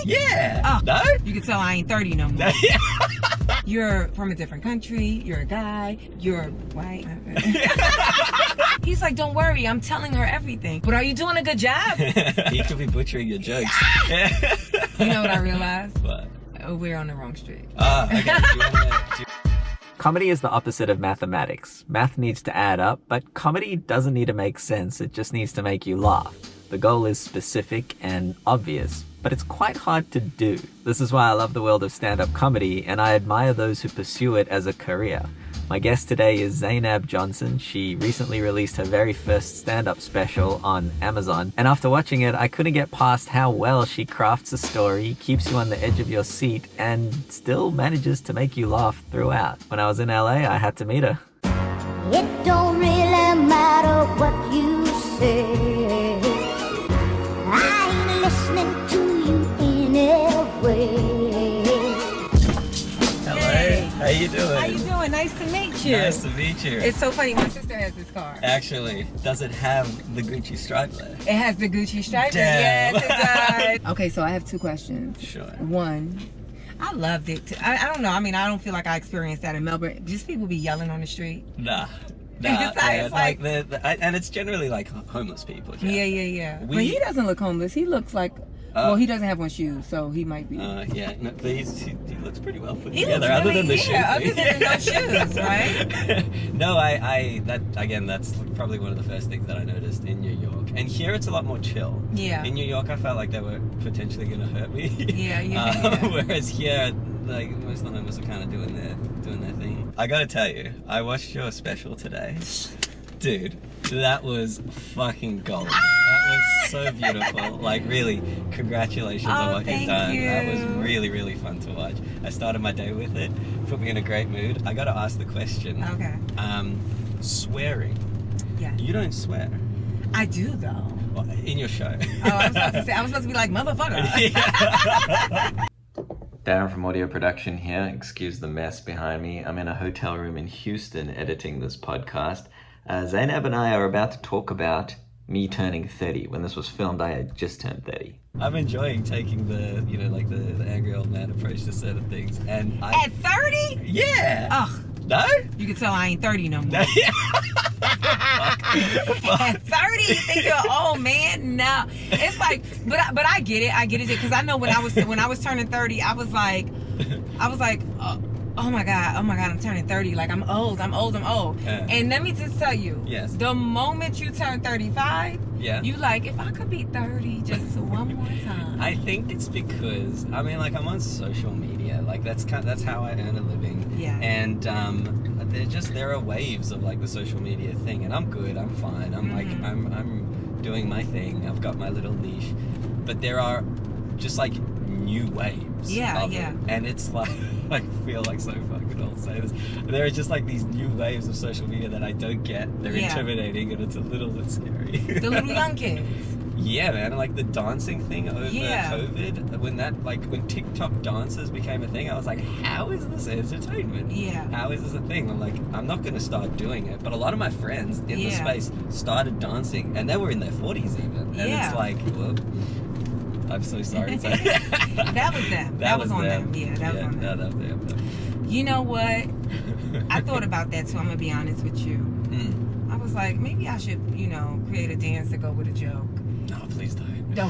Yeah. Oh, No? You can tell I ain't 30 no more. You're from a different country. You're a guy. You're white. He's like, don't worry. I'm telling her everything. But are you doing a good job? You could be butchering your jokes. You know what I realized? What? Oh, we're on the wrong street. Oh, okay. Do you wanna, Comedy is the opposite of mathematics. Math needs to add up, but comedy doesn't need to make sense, it just needs to make you laugh. The goal is specific and obvious, but it's quite hard to do. This is why I love the world of stand-up comedy, and I admire those who pursue it as a career. My guest today is Zainab Johnson. She recently released her very first stand-up special on Amazon, and after watching it, I couldn't get past how well she crafts a story, keeps you on the edge of your seat, and still manages to make you laugh throughout. When I was in LA, I had to meet her. It don't really matter what you say. I ain't listening to you anyway. How you doing? How you doing? Nice to meet you. Nice to meet you. It's so funny. My sister has this car. Actually, does it have the Gucci stripe there? It has the Gucci stripe. Damn. Yes, it does. Okay, so I have two questions. Sure. One, I loved it. I don't know. I mean, I don't feel like I experienced that in Melbourne. Just people be yelling on the street. Nah. It's like and it's generally like homeless people. Yeah. But he doesn't look homeless. He looks like, well, he doesn't have on shoes, so he might be. Yeah, no, but he looks pretty well put He together, looks other really, than the shoes. other than no shoes, right? No, that's probably one of the first things that I noticed in New York. And here it's a lot more chill. Yeah. In New York, I felt like they were potentially going to hurt me. Yeah. Whereas here, like most of the homeless are kind of doing their thing. I gotta tell you, I watched your special today. Dude, that was fucking gold. That was so beautiful. Like, really, congratulations on what you've done. You. That was really, really fun to watch. I started my day with it. Put me in a great mood. I gotta ask the question. Okay. Swearing. Yeah. You don't swear. I do, though. Well, in your show. Oh, I was supposed to be like, motherfucker. Darren from audio production here. Excuse the mess behind me. I'm in a hotel room in Houston editing this podcast. Zainab and I are about to talk about me turning 30. When this was filmed, I had just turned 30. I'm enjoying taking the, the angry old man approach to certain things. And At 30? Yeah. Ugh. No? You can tell I ain't 30 no more. At 30, you think you're an old man? No. It's like, but I get it because I know when I was turning 30, I was like, oh my god, I'm turning 30. Like I'm old. Yeah. And let me just tell you, yes, the moment you turn 35, yeah, you like, if I could be 30 just one more time. I think it's because I'm on social media. Like that's how I earn a living. Yeah. And there are waves of like the social media thing, and I'm good. I'm fine. I'm like I'm doing my thing. I've got my little niche, but there are just like new waves. Yeah. It. And it's like I feel like so fucking old saying this. There are just like these new waves of social media that I don't get. They're intimidating, and it's a little bit scary. The little young kids. Yeah, man, like the dancing thing over COVID, when TikTok dances became a thing, I was like, how is this entertainment? Yeah. How is this a thing? I'm like, I'm not going to start doing it. But a lot of my friends in the space started dancing, and they were in their 40s even. And it's like, well, I'm so sorry. That was them. That was on them. Yeah, that was on them. That was them. You know what? I thought about that too, I'm going to be honest with you. I was like, maybe I should, create a dance to go with a joke. No, please don't. No,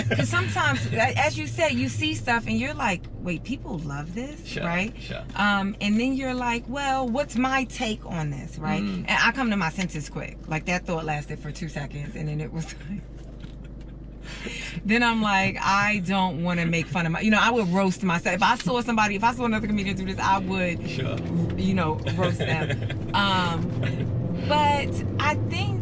because sometimes, as you said, you see stuff and you're like, wait, people love this, right? Sure. And then you're like, well, what's my take on this, right? And I come to my senses quick. Like that thought lasted for 2 seconds, and then it was like, then I'm like, I don't want to make fun of I would roast myself. If I saw another comedian do this, I would, roast them. But I think,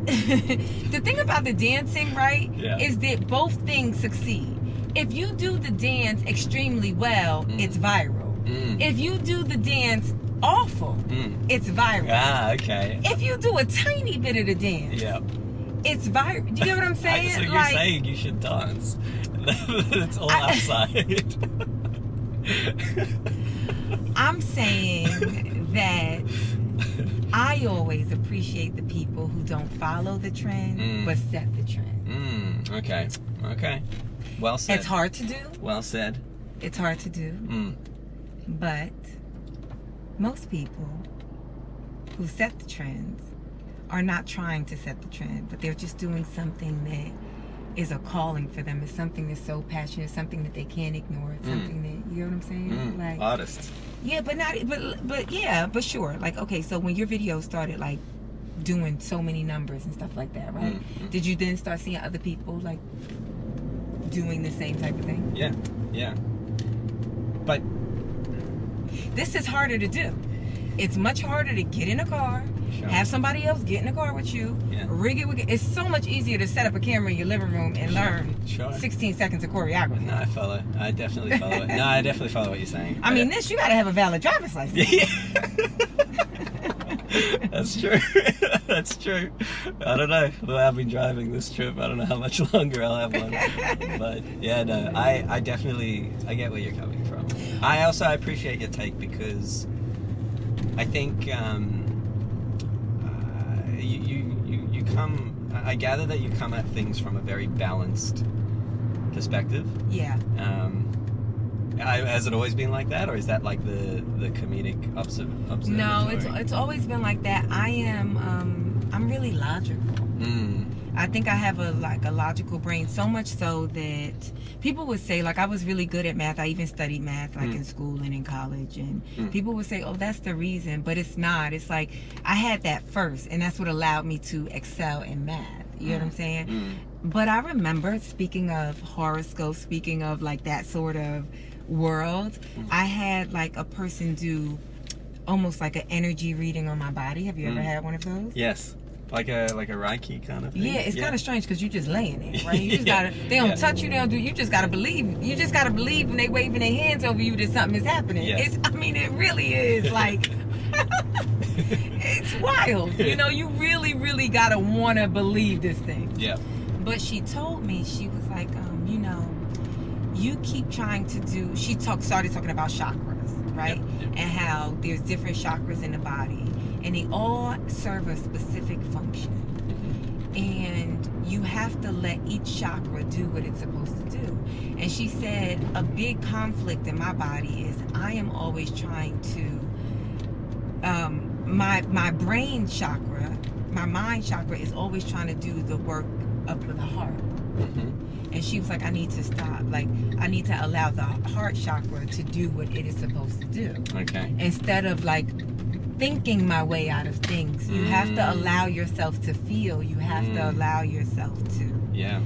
the thing about the dancing, right, is that both things succeed. If you do the dance extremely well, it's viral. If you do the dance awful, it's viral. Ah, okay. If you do a tiny bit of the dance, it's viral. Do you get what I'm saying? So you're saying you should dance. It's all outside. I'm saying that I always appreciate the people who don't follow the trend, but set the trend. Okay. Well said. It's hard to do. Well said. It's hard to do. But most people who set the trends are not trying to set the trend, but they're just doing something that is a calling for them. It's something that's so passionate, something that they can't ignore. It's something that, you know what I'm saying? Like artists. Yeah, but sure. Like, okay, so when your video started like doing so many numbers and stuff like that, right? Did you then start seeing other people like doing the same type of thing? Yeah. But this is harder to do. It's much harder to get in a car, have somebody else get in a car with you, rig it. It's so much easier to set up a camera in your living room and learn 16 seconds of choreography. No, I follow. I definitely follow it. No, I definitely follow what you're saying. I mean, this, you gotta have a valid driver's license. That's true. That's true. I don't know. The way I've been driving this trip, I don't know how much longer I'll have one. But yeah, no, I definitely, I get where you're coming from. I also appreciate your take because I think you come, I gather that you come at things from a very balanced perspective. Yeah. Has it always been like that, or is that like the comedic observatory? No, it's always been like that. I'm really logical. I think I have a logical brain, so much so that people would say, like, I was really good at math. I even studied math like in school and in college, and people would say, oh, that's the reason, but it's not. It's like I had that first, and that's what allowed me to excel in math. You know what I'm saying? But I remember, speaking of horoscopes, speaking of like that sort of world, I had like a person do almost like an energy reading on my body. Have you ever had one of those? Yes. Like a Reiki kind of thing. Yeah, it's kind of strange because you just laying there, right? You just gotta, they don't touch you, they don't do, you just gotta believe. You just gotta believe when they waving their hands over you that something is happening. Yes. I mean, it really is like, it's wild. You know, you really, really gotta wanna believe this thing. Yeah. But she told me, she was like, you know, you keep trying to do, started talking about chakras, right? Yep. And how there's different chakras in the body, and they all serve a specific function. And you have to let each chakra do what it's supposed to do. And she said, a big conflict in my body is I am always trying to, my brain chakra, my mind chakra is always trying to do the work of the heart. And she was like, I need to stop. Like, I need to allow the heart chakra to do what it is supposed to do. Okay. Instead of like thinking my way out of things. You have to allow yourself to feel. You have to allow yourself to. Yeah.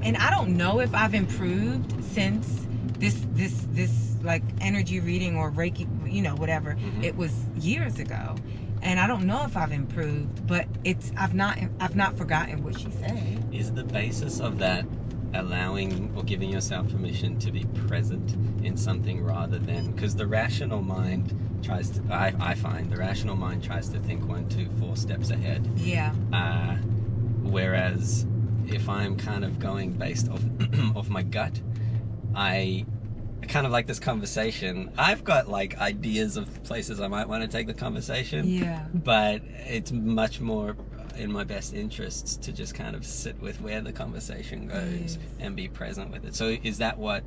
And I don't know if I've improved since this like energy reading or Reiki, you know, whatever. It was years ago. And I don't know if I've improved, but I've not forgotten what she said. Is the basis of that allowing or giving yourself permission to be present in something rather than, because the rational mind tries to, I find the rational mind tries to think 1, 2, 4 steps ahead. Yeah. Whereas if I'm kind of going based off my gut, I kind of like this conversation. I've got like ideas of places I might want to take the conversation. Yeah. But it's much more in my best interests to just kind of sit with where the conversation goes and be present with it. So is that what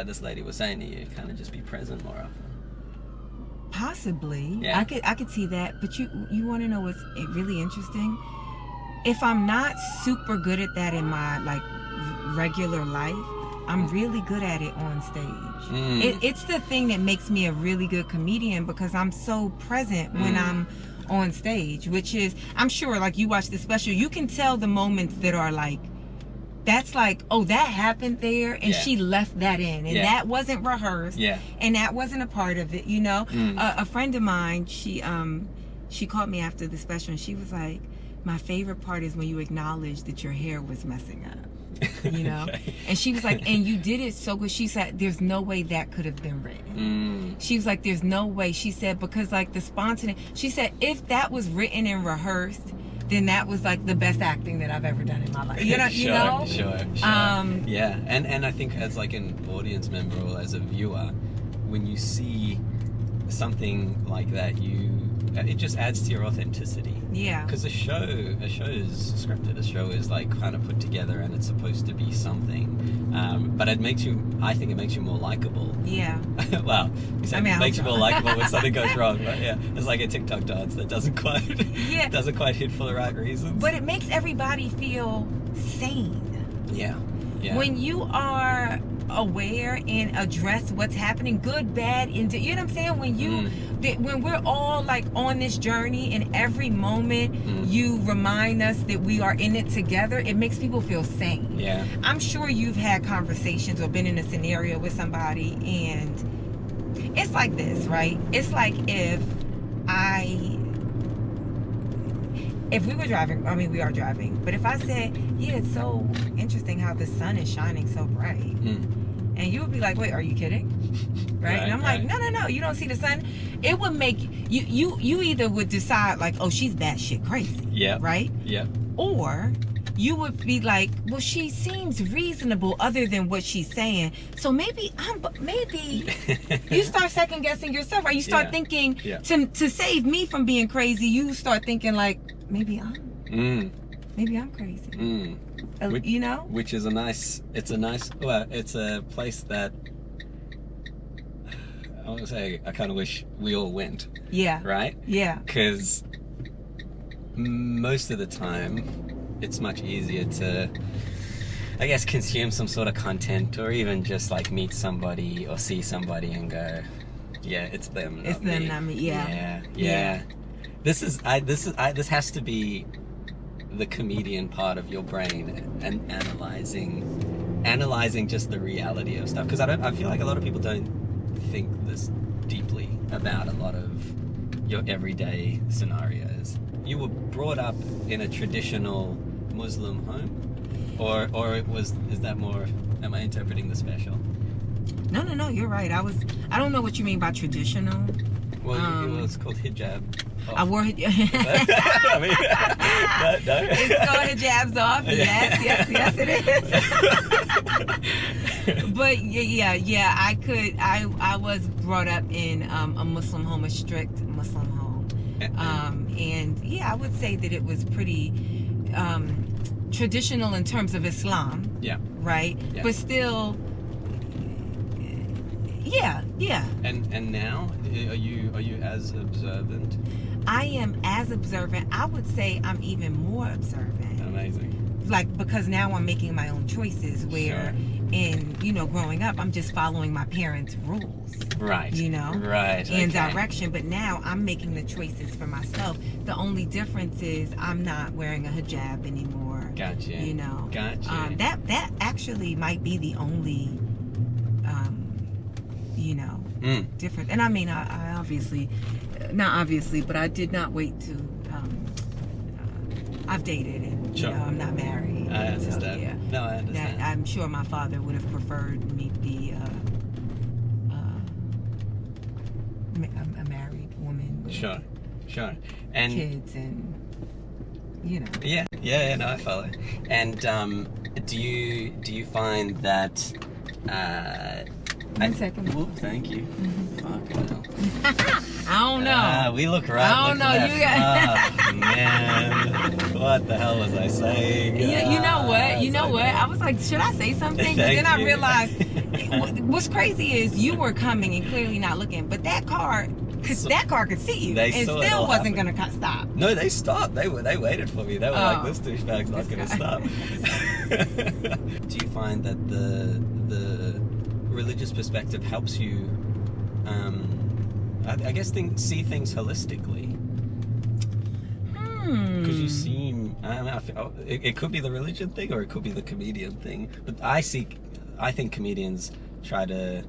this lady was saying to you? Kind of just be present more often? Possibly. Yeah. I could see that. But you want to know what's really interesting? If I'm not super good at that in my like regular life, I'm really good at it on stage. It's the thing that makes me a really good comedian, because I'm so present when I'm on stage, which is, I'm sure like you watch the special, you can tell the moments that are like, that's like, oh, that happened there, and she left that in, and that wasn't rehearsed, and that wasn't a part of it, you know. A friend of mine, she called me after the special, and she was like, my favorite part is when you acknowledge that your hair was messing up. You know. And she was like, and you did it so good. She said, there's no way that could have been written. She was like, there's no way. She said, because like the spontaneous, she said, if that was written and rehearsed, then that was like the best acting that I've ever done in my life. You know, Sure. Yeah. And I think as like an audience member or as a viewer, when you see something like that, you it just adds to your authenticity. Yeah. Because a show is scripted. A show is like kind of put together, and it's supposed to be something. But I think it makes you more likable. Yeah. Wow. You said it makes you more likable when something goes wrong, but yeah, it's like a TikTok dance that doesn't quite hit for the right reasons. But it makes everybody feel sane. Yeah. Yeah. When you are aware and address what's happening, good, bad, you know what I'm saying? When we're all like on this journey, and every moment you remind us that we are in it together, it makes people feel sane. Yeah. I'm sure you've had conversations or been in a scenario with somebody, and it's like this, right? It's like if we were driving, I mean, we are driving, but if I said, yeah, it's so interesting how the sun is shining so bright, and you would be like, wait, are you kidding? Right? And I'm like, no, you don't see the sun. It would make you either would decide like, oh, she's batshit crazy. Yeah. Right? Yeah. Or you would be like, well, she seems reasonable other than what she's saying. So maybe you start second guessing yourself, right? You start thinking to save me from being crazy, you start thinking like, maybe I'm crazy. You know? Which is it's a place that I want to say I kind of wish we all went. Yeah. Right? Yeah. Because most of the time, it's much easier to, I guess, consume some sort of content, or even just like meet somebody or see somebody and go, yeah, it's them, not me. Yeah. This has to be the comedian part of your brain, and analyzing just the reality of stuff. Because I feel like a lot of people don't think this deeply about a lot of your everyday scenarios. You were brought up in a traditional Muslim home, or is that more? Am I interpreting the special? No, you're right. I don't know what you mean by traditional. Well, it's called hijab. Oh. I wore hijab. I mean, no. It's called hijabs off. Yes, it is. But yeah, I was brought up in a Muslim home, a strict Muslim home. And yeah, I would say that it was pretty traditional in terms of Islam. Yeah. Right? Yeah. But still, yeah. And now, are you as observant? I am as observant. I would say I'm even more observant. Amazing. Like, because now I'm making my own choices, where growing up, I'm just following my parents' rules. Right. Right. And direction. But now I'm making the choices for myself. The only difference is I'm not wearing a hijab anymore. Gotcha. Gotcha. That actually might be the only different. And I mean, I obviously, not obviously, but I did not wait to, I've dated, and I'm not married. I understand. So, yeah. No, I understand. I'm sure my father would have preferred me be a married woman with sure. And kids, and Yeah, no, I follow. And do you find that 1 second. Whoop, thank you. Fucking hell. I don't know. We look right. I don't know. Left. You got. Oh, man. What the hell was I saying? You know what? I was like, should I say something? But then I realized what's crazy is you were coming and clearly not looking, but that car could see you and still wasn't going to stop. No, they stopped. They waited for me. They were like, this douchebag's not going to stop. Do you find that the religious perspective helps you, I guess, see things holistically? Because you seem, it could be the religion thing, or it could be the comedian thing. But I think comedians try to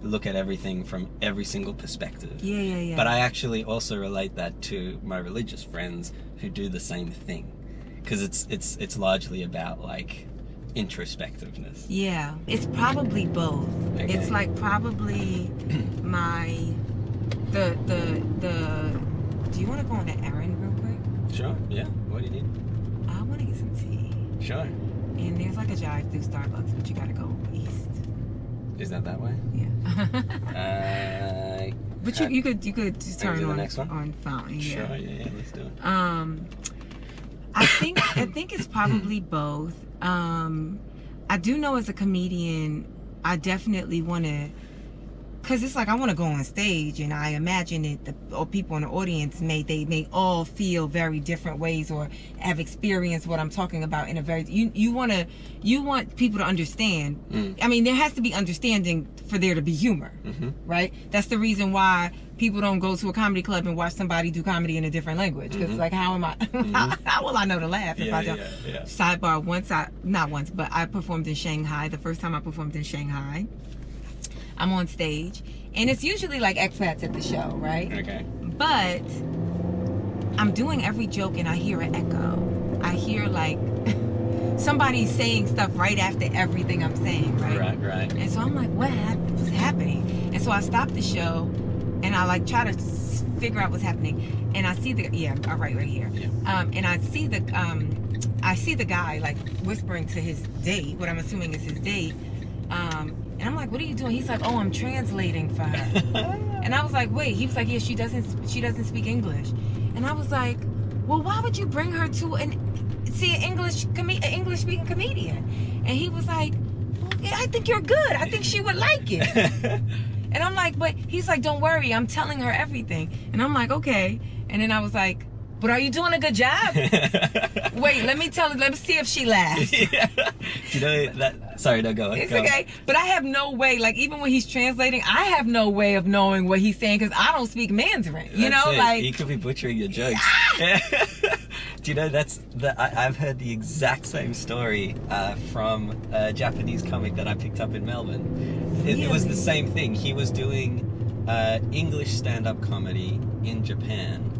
look at everything from every single perspective. Yeah. But I actually also relate that to my religious friends who do the same thing, because it's largely about like introspectiveness. Yeah, it's probably both. Okay. It's like probably the do you want to go on an errand real quick? Sure, yeah. What do you need? I want to get some tea. Sure. And there's like a drive-through Starbucks, but you gotta go east. Is that way? Yeah. But you could just turn do the on next one? on fountain. Yeah. Sure, yeah, let's do it. I think it's probably both. I do know as a comedian, I definitely want to, because it's like I want to go on stage, and I imagine or people in the audience they may all feel very different ways or have experienced what I'm talking about in a very you want people to understand. I mean, there has to be understanding for there to be humor, right? That's the reason why people don't go to a comedy club and watch somebody do comedy in a different language, because like how am I how will I know to laugh if I don't? Sidebar, not once, but I performed in Shanghai. The first time I performed in Shanghai, I'm on stage, and it's usually like expats at the show, right? Okay. But I'm doing every joke and I hear an echo. I hear like somebody's saying stuff right after everything I'm saying, right? Right. And so I'm like, what's happening? And so I stop the show and I like try to figure out what's happening. And I see right here. Yeah. And I see the guy like whispering to his date, what I'm assuming is his date. And I'm like, what are you doing? He's like, oh, I'm translating for her. And I was like, wait. He was like, yeah, she doesn't speak English. And I was like, well, why would you bring her to an English speaking comedian? And he was like, well, yeah, I think you're good. I think she would like it. And I'm like, but he's like, don't worry, I'm telling her everything. And I'm like, okay. And then I was like, but are you doing a good job? Wait, let me see if she laughs. Yeah. You know that? Sorry, no, go. It's okay, but I have no way. Like even when he's translating, I have no way of knowing what he's saying because I don't speak Mandarin. You know, like he could be butchering your jokes. Do you know I've heard the exact same story from a Japanese comic that I picked up in Melbourne. It was the same thing. He was doing English stand-up comedy in Japan.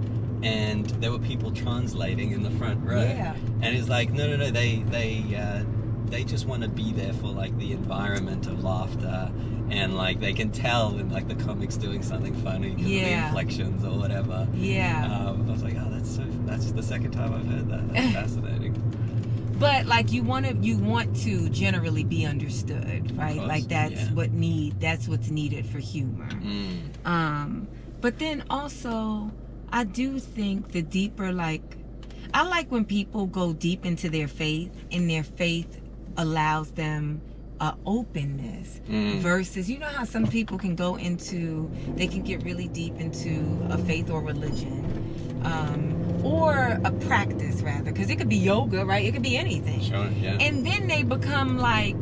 And there were people translating in the front row. Yeah. And it's like, no, they just want to be there for like the environment of laughter, and like they can tell in like the comics doing something funny, the inflections or whatever. Yeah. I was like, oh, that's the second time I've heard that. That's fascinating. But like you want to generally be understood, right? Like that's what's needed for humor. But then also, I do think the deeper, I like when people go deep into their faith, and their faith allows them openness versus, you know how some people can they can get really deep into a faith or religion, or a practice rather, because it could be yoga, right? It could be anything. Sure, yeah. And then they become like,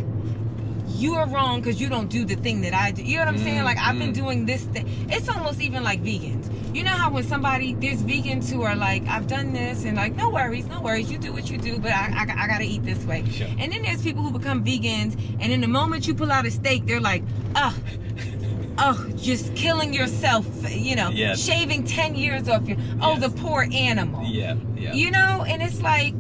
you are wrong because you don't do the thing that I do. You know what I'm saying? Like, I've been doing this thing. It's almost even like vegans. You know how when there's vegans who are like, I've done this, and like, no worries, you do what you do, but I gotta eat this way. Sure. And then there's people who become vegans, and in the moment you pull out a steak, they're like, just killing yourself, shaving 10 years off your, the poor animal. Yeah. You know, and it's like,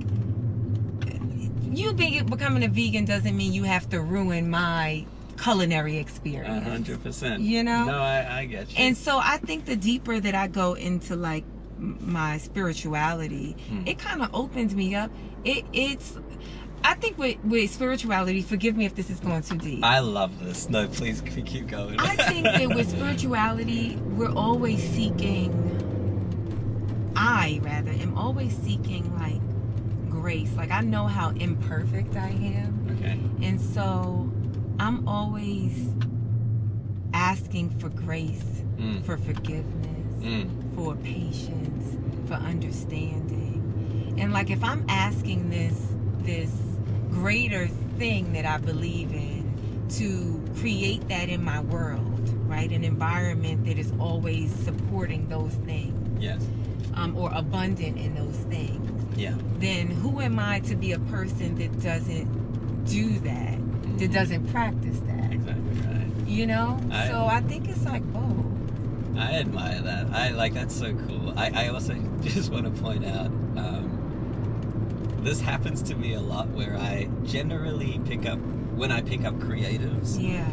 you becoming a vegan doesn't mean you have to ruin my culinary experience. 100%. You know? No, I get you. And so I think the deeper that I go into like my spirituality, it kind of opens me up. I think with spirituality, forgive me if this is going too deep. I love this. No, please keep going. I think that with spirituality, we're always seeking, am always seeking like grace. Like I know how imperfect I am. Okay. And so I'm always asking for grace, for forgiveness, for patience, for understanding. And like if I'm asking this greater thing that I believe in to create that in my world, right? An environment that is always supporting those things. Yes. Or abundant in those things. Yeah. Then who am I to be a person that doesn't do that, that doesn't practice that? Exactly right. You know? So I think it's like, I admire that. That's so cool. I also just want to point out, this happens to me a lot where I generally when I pick up creatives. Yeah.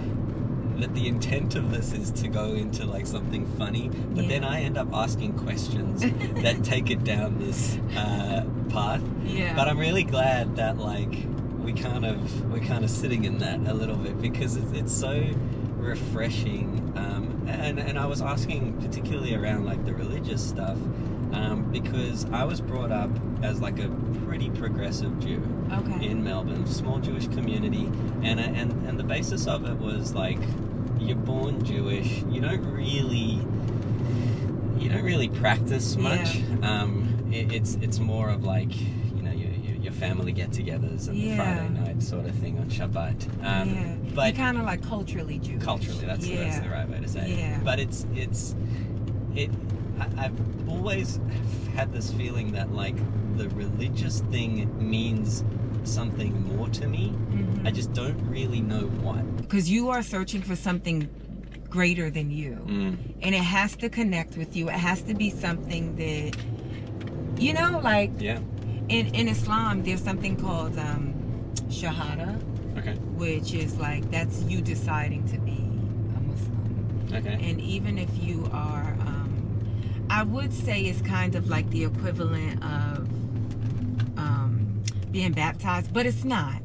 That the intent of this is to go into like something funny, but then I end up asking questions that take it down this path. Yeah. But I'm really glad that like we're kind of sitting in that a little bit, because it's so refreshing. And I was asking particularly around like the religious stuff, because I was brought up as like a pretty progressive Jew in Melbourne, small Jewish community, and the basis of it was like, you're born Jewish, you don't really practice much. It's more of like, you know, your family get-togethers and Friday night sort of thing on Shabbat. But you're kind of like culturally Jewish. Culturally, that's the right way to say it. But I've always had this feeling that like the religious thing means something more to me. I just don't really know what. Because you are searching for something greater than you. And it has to connect with you. It has to be something that, you know, like in Islam, there's something called Shahada. Which is like, that's you deciding to be a Muslim. And even if you are, I would say it's kind of like the equivalent of being baptized, but it's not.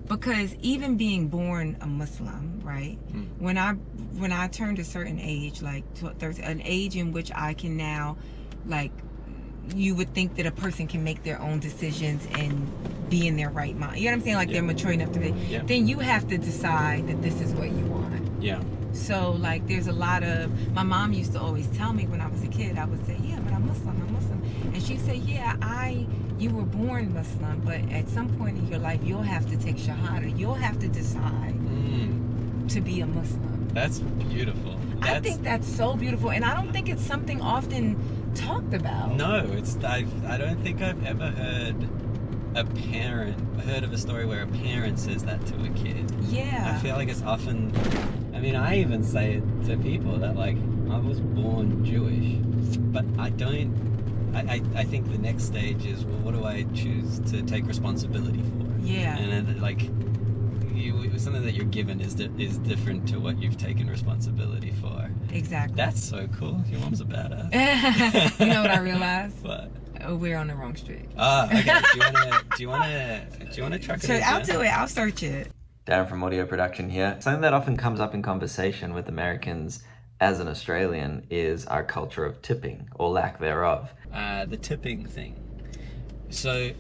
Because even being born a Muslim, right? When I turned a certain age, like an age in which I can now, like, you would think that a person can make their own decisions and be in their right mind. You know what I'm saying? Like they're mature enough to be. Then you have to decide that this is what you want. So like there's a lot of, my mom used to always tell me when I was a kid, I would say, yeah, but I'm Muslim. And she'd say, yeah, you were born Muslim, but at some point in your life, you'll have to take Shahada. You'll have to decide to be a Muslim. That's beautiful. I think that's so beautiful. And I don't think it's something often talked about. No, I don't think I've ever heard of a story where a parent says that to a kid. I feel like it's often, I mean, I even say it to people that like, I was born Jewish, but I think the next stage is, well, what do I choose to take responsibility for? And then, like, something that you're given is different to what you've taken responsibility for. Exactly. That's so cool. Your mom's a badass. You know what I realized? What? Oh, we're on the wrong street. Okay. Do you wanna truck it? I'll do it. I'll search it. Darren from Audio Production here. Something that often comes up in conversation with Americans as an Australian is our culture of tipping, or lack thereof. The tipping thing. So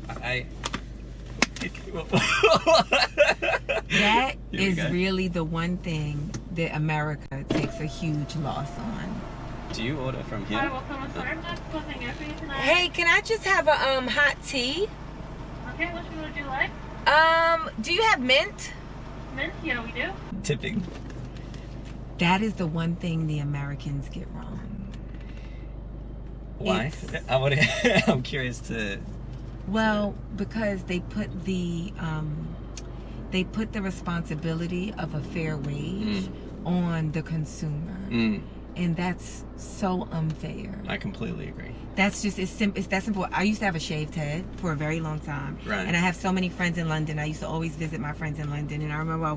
that is really the one thing that America takes a huge loss on. Do you order from here? Hey, can I just have a hot tea? Okay, which one would you like? Do you have mint? Mint? Yeah, we do. Tipping. That is the one thing the Americans get wrong. Why? I'm curious to. Well, because they put the responsibility of a fair wage on the consumer, and that's so unfair. I completely agree. That's just it's that simple. I used to have a shaved head for a very long time, and I have so many friends in London. I used to always visit my friends in London, and I remember I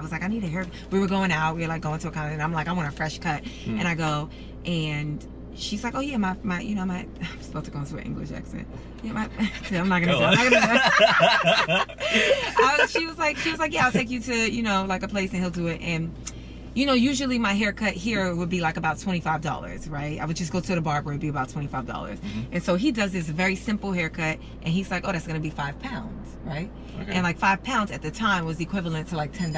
was like, I need a hair. We were going out. We were like going to a concert, and I'm like, I want a fresh cut, and I go and. She's like, oh yeah, my I'm supposed to go into an English accent. Yeah, I'm not gonna tell. She was like, yeah, I'll take you to, like a place and he'll do it. And, usually my haircut here would be like about $25, right? I would just go to the barber, it'd be about $25. And so he does this very simple haircut and he's like, oh, that's gonna be £5, right? And like £5 at the time was equivalent to like $10,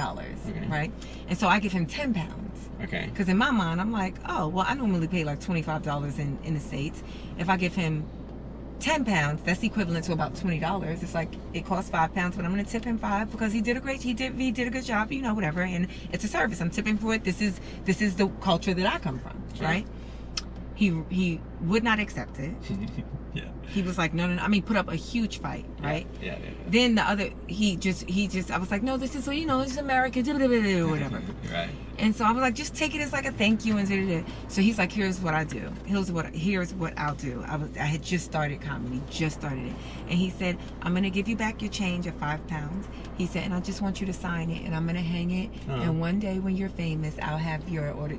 right? And so I give him £10. Okay. Because in my mind, I'm like, oh, well, I normally pay like $25 in the States. If I give him £10, that's equivalent to about $20. It's like it costs £5, but I'm gonna tip him $5 because he did a good job, whatever. And it's a service. I'm tipping for it. This is the culture that I come from, right? He would not accept it. He was like, no. I mean, put up a huge fight, right? Yeah. Then the other, he just, I was like, no, this is, it's American, whatever. Right. And so I was like, just take it as like a thank you and so he's like, here's what I do. Here's what I'll do. I had just started comedy, and he said, I'm gonna give you back your change of £5. He said, and I just want you to sign it, and I'm gonna hang it. And one day when you're famous, I'll have your order.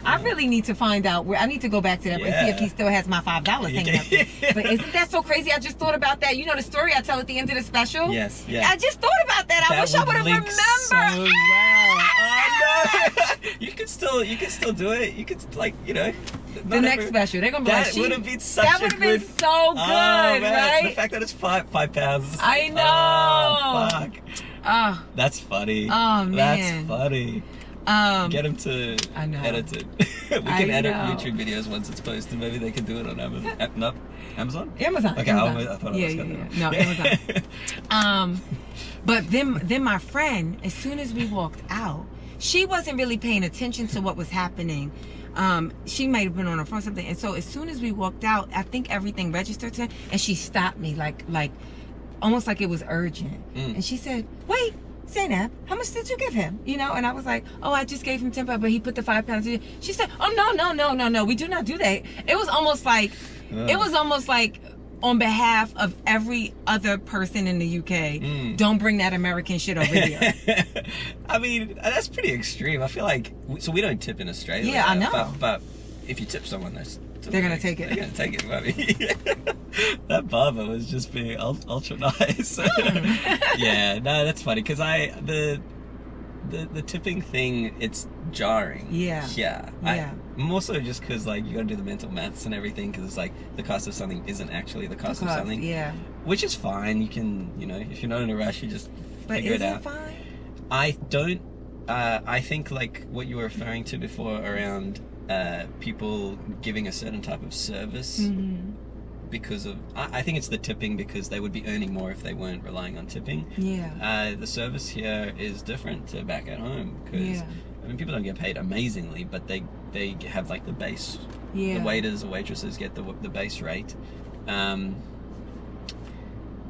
I really need to find out where I need to go back to that and see if he still has my $5 hanging up there. But isn't that so crazy? I just thought about that. The story I tell at the end of the special. Yes. I just thought about that. I wish I would have remembered. So well. Oh no. You can still do it. You could like, you know. The next special, they're gonna be like, That would have been such that a would have good. been so good, man, right? The fact that it's five pounds. I know. Oh, fuck. Oh, That's funny. Oh, man. That's funny. Get him to I know. edit it. We can edit know. YouTube videos once it's posted. Maybe they can do it on Amazon. No, Amazon? Amazon. Okay, Amazon. I thought I was gonna. No, Amazon. But then my friend, as soon as we walked out, she wasn't really paying attention to what was happening. She might have been on her phone or something. And so as soon as we walked out, I think everything registered to her, and she stopped me like almost like it was urgent. And she said, "Wait, Zainab, how much did you give him?" You know, and I was like, "Oh, I just gave him 10 pounds, but he put the 5 pounds in." She said, "Oh, no, we do not do that." It was almost like on behalf of every other person in the UK, don't bring that American shit over here. I mean, that's pretty extreme. I feel like, so we don't tip in Australia. Yeah, I know. But if you tip someone, they're gonna take it. They're gonna take it. I mean, that barber was just being ultra nice. Yeah, no, that's funny because the tipping thing, it's jarring. Yeah. More so just because like you gotta do the mental maths and everything because it's like the cost of something isn't actually the cost of something. Yeah. Which is fine. You can, you know, if you're not in a rush, you just figure it out. But is it fine? I don't. I think like what you were referring to before around people giving a certain type of service because of. I think it's the tipping because they would be earning more if they weren't relying on tipping. Yeah. The service here is different to back at home because I mean people don't get paid amazingly, but they have like the base. Yeah. The waiters or waitresses get the base rate, and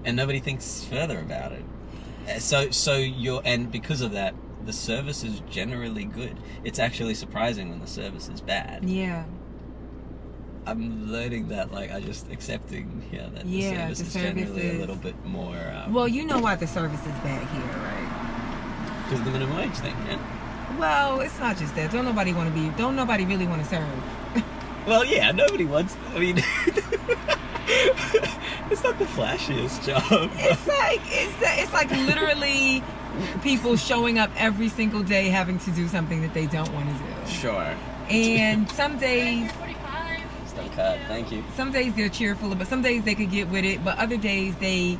nobody thinks further about it. And because of that, the service is generally good. It's actually surprising when the service is bad. Yeah. I'm learning that, like, I just accepting, that the service is generally a little bit more. Well, you know why the service is bad here, right? Because of the minimum wage thing, yeah. Well, it's not just that. Don't nobody really want to serve. Well, yeah, nobody wants. I mean, it's not the flashiest job. It's like literally people showing up every single day having to do something that they don't want to do. Sure. And some days. Still cut. Thank you. Some days they're cheerful, but some days they could get with it. But other days they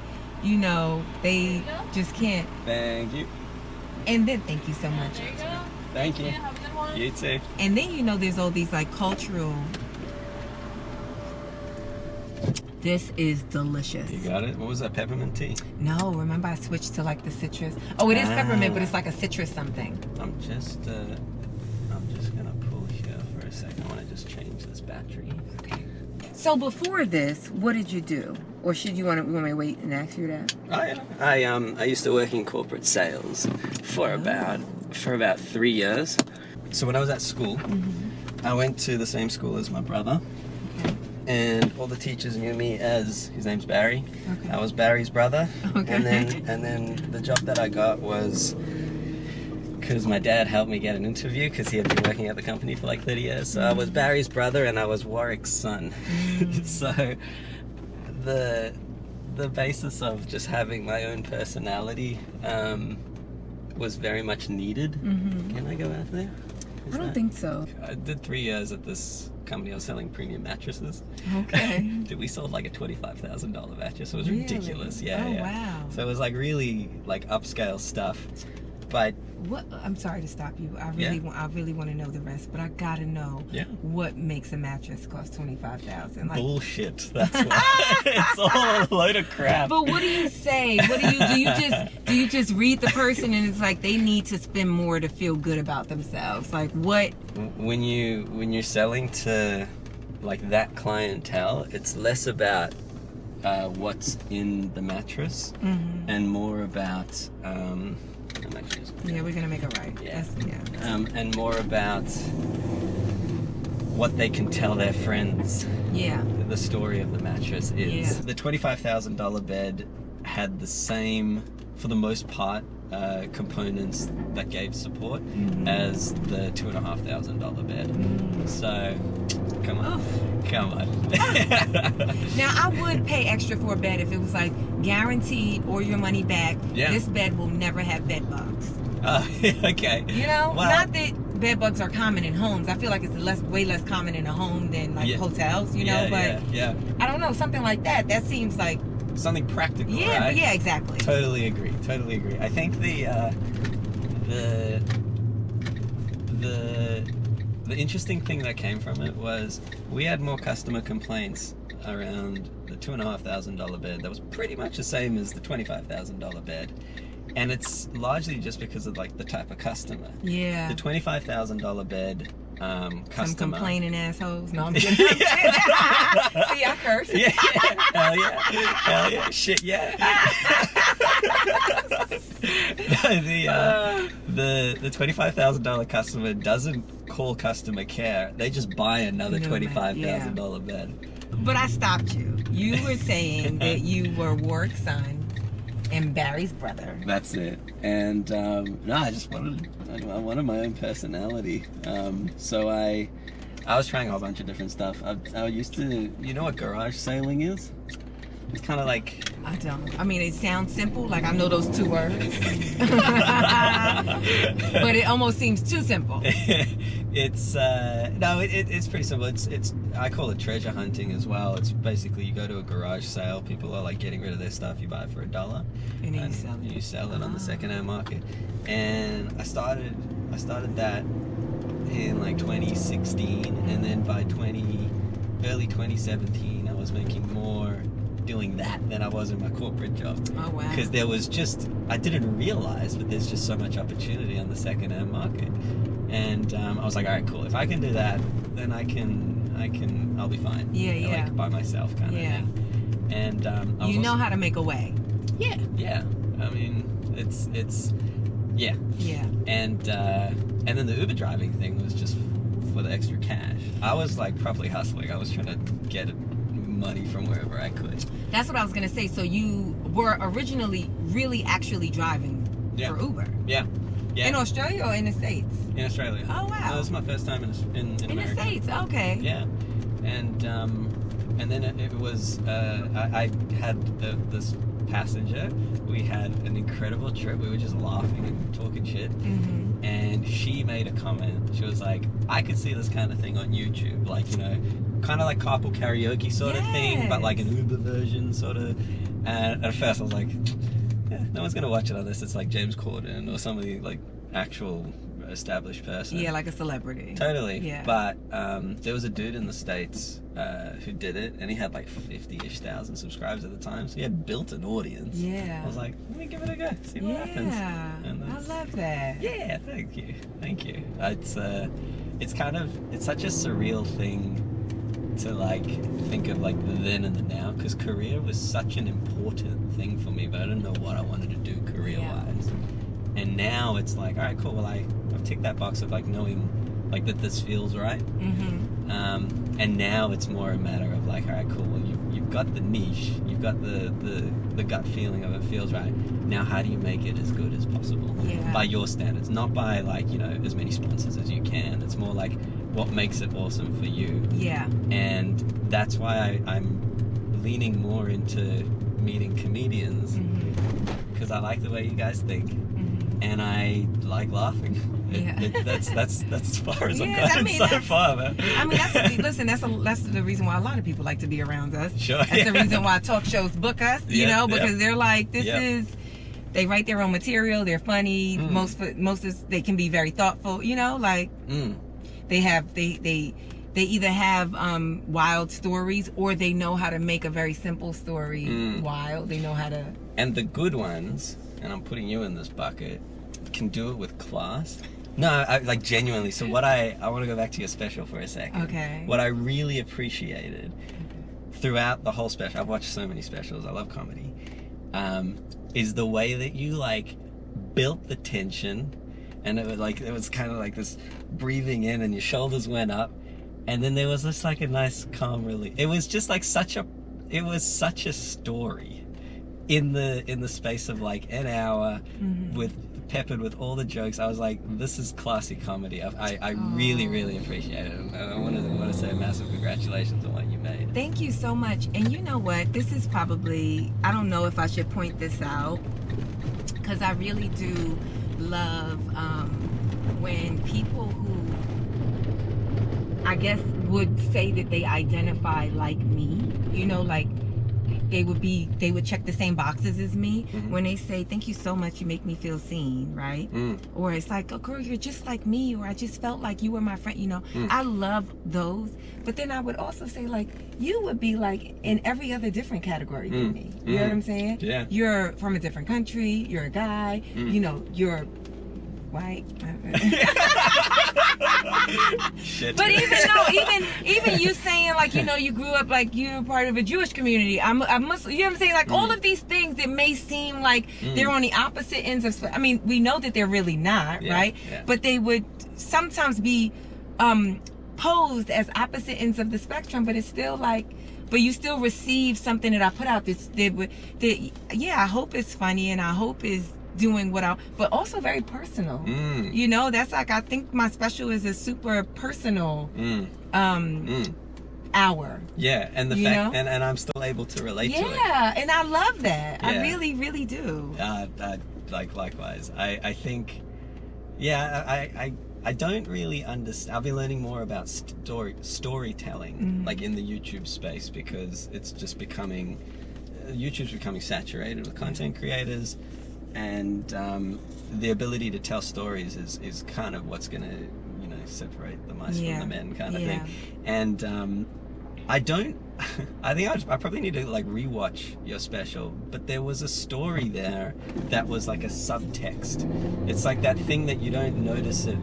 just can't. Thank you. And then thank you so much. There you go. Thank you. Yeah, have a good one. You too. And then there's all these like cultural. This is delicious. You got it? What was that, peppermint tea? No, remember I switched to like the citrus. Oh, it is peppermint, but it's like a citrus something. I'm just gonna pull here for a second. I want to just change this battery. Okay. So before this, what did you do? Or should you want me to wait and ask you that? I used to work in corporate sales for about 3 years. So when I was at school, I went to the same school as my brother. Okay. And all the teachers knew me as, his name's Barry. Okay. I was Barry's brother. Okay. And then the job that I got was because my dad helped me get an interview because he had been working at the company for like 30 years. So I was Barry's brother and I was Warwick's son. So the basis of just having my own personality was very much needed. Can I go out there? I don't think so. I did 3 years at this company. I was selling premium mattresses. Okay. We sold like a $25,000 mattress. It was Really? ridiculous. Yeah. Oh, yeah. wow. So it was like really like upscale stuff. But What? I'm sorry to stop you. I really want to know the rest, but I gotta know what makes a mattress cost $25,000. Like, bullshit. That's why. It's all a load of crap. but what do you say? What do you just read the person and it's like they need to spend more to feel good about themselves? Like what? When you're selling to like that clientele, it's less about what's in the mattress and more about. I'm actually just Yeah, we're gonna make it right. Yeah. Yeah. And more about what they can tell their friends. Yeah. The story of the mattress is. Yeah. The $25,000 bed had the same, for the most part, components that gave support as the $2,500 bed. So, come on. Now, I would pay extra for a bed if it was like guaranteed or your money back. Yeah. This bed will never have bed bugs. Oh, okay. You know, Well, not that bed bugs are common in homes. I feel like it's way less common in a home than like hotels. You know, but yeah. I don't know, something like that. That seems like Something practical, yeah, right? yeah, exactly. Totally agree. I think the interesting thing that came from it was we had more customer complaints around the $2,500 bed that was pretty much the same as the $25,000 bed, and it's largely just because of like the type of customer. Yeah. The $25,000 bed Some customer. complaining assholes. No, I'm kidding. See, I curse. Yeah, hell yeah, shit, yeah. The $25,000 customer doesn't call customer care. They just buy another $25,000 bed. But I stopped you. You were saying that you were Warwick's son and Barry's brother. That's it. And no, I wanted my own personality. So I was trying a whole bunch of different stuff. I used to, you know what garage sailing is? It's kind of like... I don't. I mean, it sounds simple. Like, I know those 2 words. But it almost seems too simple. It's no, it's pretty simple. It's I call it treasure hunting as well. It's basically you go to a garage sale. People are like getting rid of their stuff. You buy it for $1, And then you sell it on the secondhand market. And I started that in like 2016, and then by early 2017, I was making more doing that than I was in my corporate job. Oh, wow. Because there was just, I didn't realize, but there's just so much opportunity on the secondhand market. And I was like, all right, cool. If I can do that, then I'll be fine. Yeah. Like by myself kind of thing. And I was you know also, how to make a way. Yeah. I mean, yeah. Yeah. And then the Uber driving thing was just for the extra cash. I was like properly hustling. I was trying to get money from wherever I could. That's what I was going to say. So you were originally really actually driving for Uber. Yeah. In Australia or in the States? In Australia. Oh, wow. This is my first time in In America. the States, okay. Yeah. And then it was, I had this passenger. We had an incredible trip. We were just laughing and talking shit. Mm-hmm. And she made a comment. She was like, I could see this kind of thing on YouTube. Like, you know, kind of like carpool karaoke sort of thing, but like an Uber version sort of. And at first I was like, no one's going to watch it unless it's like James Corden or somebody like actual established person. Yeah, like a celebrity. Totally. Yeah. But there was a dude in the States who did it, and he had like 50-ish thousand subscribers at the time, so he had built an audience. Yeah. I was like, let me give it a go, see what happens. And I love that. Yeah, thank you. It's kind of, it's such a surreal thing to like think of like the then and the now, because career was such an important thing for me, but I didn't know what I wanted to do career-wise. And now it's like, all right, cool. Well, I've ticked that box of like knowing like that this feels right. Mm-hmm. And now it's more a matter of like, all right, cool. Well, you've got the niche, you've got the gut feeling of it feels right. Now, how do you make it as good as possible by your standards? Not by like, you know, as many sponsors as you can. It's more like what makes it awesome for you. Yeah. And that's why I'm leaning more into meeting comedians, because I like the way you guys think. And I like laughing. That's as far as I've gotten so far, man. I mean, that's the reason why a lot of people like to be around us. Sure. That's the reason why talk shows book us, you know, because they're like, they write their own material, they're funny, most they can be very thoughtful, you know, like they either have wild stories, or they know how to make a very simple story wild. They know how to... And the good ones, and I'm putting you in this bucket, can do it with class. No, I like genuinely. So what I want to go back to your special for a second. Okay. What I really appreciated throughout the whole special, I've watched so many specials, I love comedy, is the way that you like built the tension, and it was kind of like this breathing in, and your shoulders went up, and then there was this like a nice calm relief. It was just like such a story in the space of like an hour, with peppered with all the jokes. I was like, this is classy comedy. I really appreciate it, and I want to say a massive congratulations on what you made. Thank you so much. And you know what, this is probably, I don't know if I should point this out, because I really do love when people who I guess would say that they identify like me, you know, like they would check the same boxes as me when they say, thank you so much, you make me feel seen, right? Or it's like, oh girl, you're just like me, or I just felt like you were my friend, you know. I love those. But then I would also say, like, you would be like in every other different category than me. You know what I'm saying? Yeah. You're from a different country, you're a guy, you know, you're white. Shit. But even you saying, like, you know, you grew up like you're part of a Jewish community. I'm Muslim. You know what I'm saying? Like all of these things that may seem like they're on the opposite ends of. I mean, we know that they're really not, right? Yeah. But they would sometimes be posed as opposite ends of the spectrum. But it's still like, but you still receive something that I put out that I hope it's funny and I hope is doing but also very personal. You know, that's like, I think my special is a super personal hour. Yeah, and the fact, and I'm still able to relate to it. Yeah, and I love that. Yeah. I really, really do. Likewise. I think, I don't really understand. I've been learning more about storytelling, like in the YouTube space, because it's just YouTube's becoming saturated with content creators. And the ability to tell stories is kind of what's going to, you know, separate the mice from the men kind of thing. And I think I probably need to like rewatch your special, but there was a story there that was like a subtext. It's like that thing that you don't notice it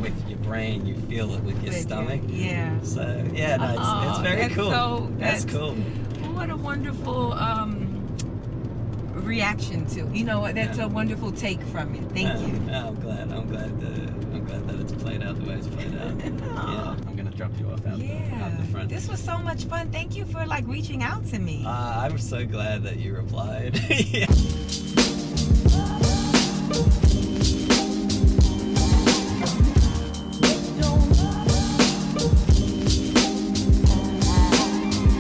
with your brain, you feel it with your stomach. Yeah. So yeah, no, it's very cool. That's cool. What a wonderful reaction to, you know, that's a wonderful take from it. Thank you. I'm glad that it's played out the way it's played out. Yeah, I'm gonna drop you off out the front. This was so much fun. Thank you for like reaching out to me. I'm so glad that you replied. Yeah.